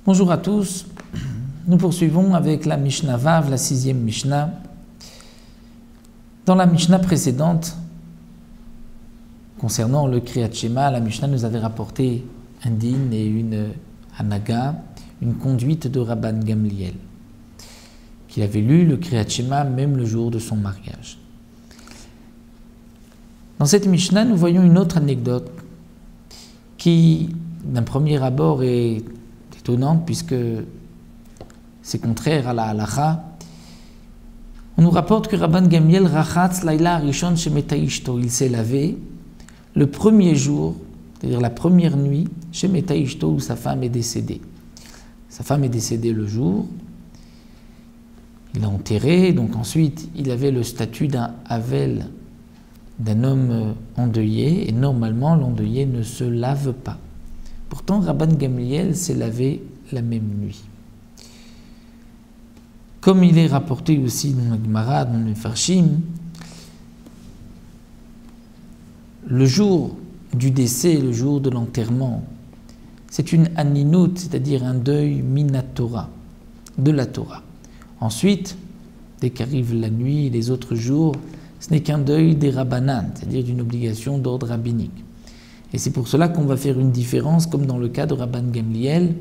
Bonjour à tous, nous poursuivons avec la Mishnah Vav, la 6e Mishnah. Dans la Mishnah précédente, concernant le Kriyat Shema, la Mishnah nous avait rapporté un din et une hanaga, une conduite de Rabban Gamliel, qu'il avait lu le Kriyat Shema même le jour de son mariage. Dans cette Mishnah, nous voyons une autre anecdote qui, d'un premier abord, est étonnante puisque c'est contraire à la halacha. On nous rapporte que Rabban Gamliel rachatz laila rishon shemeta ishto, il s'est lavé le premier jour, c'est-à-dire la première nuit, shemeta ishto, où sa femme est décédée. Sa femme est décédée le jour, il l'a enterrée, donc ensuite il avait le statut d'un havel, d'un homme endeuillé, et normalement l'endeuillé ne se lave pas. Pourtant, Rabban Gamliel s'est lavé la même nuit. Comme il est rapporté aussi dans la Gemara, dans le Farshim, le jour du décès, le jour de l'enterrement, c'est une aninut, c'est-à-dire un deuil minatora, de la Torah. Ensuite, dès qu'arrive la nuit et les autres jours, ce n'est qu'un deuil des rabbanan, c'est-à-dire d'une obligation d'ordre rabbinique. Et c'est pour cela qu'on va faire une différence, comme dans le cas de Rabban Gamliel,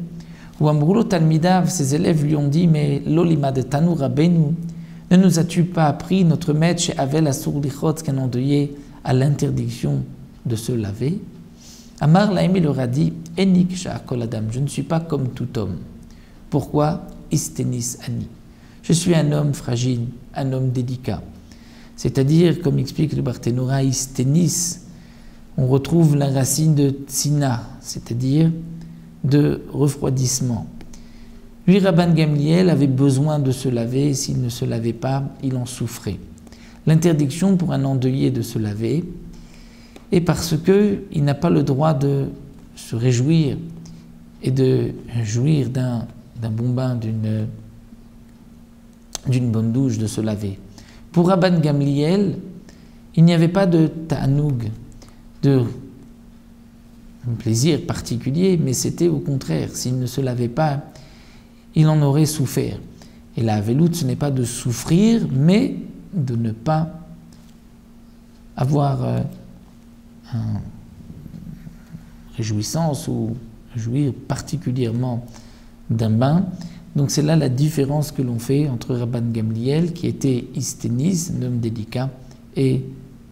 où Amrulo Talmidav, ses élèves lui ont dit, mais l'olima de Tanu Rabbeinu, ne nous as-tu pas appris, notre maître chez Avel Asur Lichot, qu'un endeuillé à l'interdiction de se laver? Amar Laimi leur a dit, Enik Sha'akol Adam, je ne suis pas comme tout homme. Pourquoi? Istenis Ani. Je suis un homme fragile, un homme délicat. C'est-à-dire, comme explique le Barthénora, Istenis, on retrouve la racine de tsina, c'est-à-dire de refroidissement. Lui, Rabban Gamliel avait besoin de se laver, et s'il ne se lavait pas, il en souffrait. L'interdiction pour un endeuillé de se laver est parce qu'il n'a pas le droit de se réjouir et de jouir d'un bon bain, d'une bonne douche, de se laver. Pour Rabban Gamliel, il n'y avait pas de ta'anoug, de plaisir particulier, mais c'était au contraire, s'il ne se lavait pas, il en aurait souffert. Et la havelout, ce n'est pas de souffrir, mais de ne pas avoir une réjouissance ou jouir particulièrement d'un bain. Donc c'est là la différence que l'on fait entre Rabban Gamliel, qui était Istenis, un homme délicat, et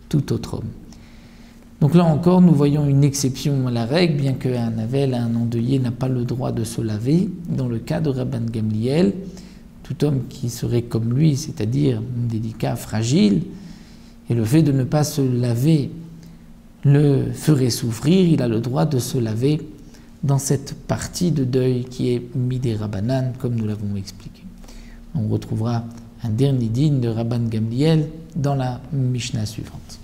tout autre homme. Donc là encore, nous voyons une exception à la règle, bien qu'un havel, un endeuillé, n'a pas le droit de se laver. Dans le cas de Rabban Gamliel, tout homme qui serait comme lui, c'est-à-dire délicat, fragile, et le fait de ne pas se laver le ferait souffrir, il a le droit de se laver dans cette partie de deuil qui est midé Rabbanan, comme nous l'avons expliqué. On retrouvera un dernier din de Rabban Gamliel dans la Mishnah suivante.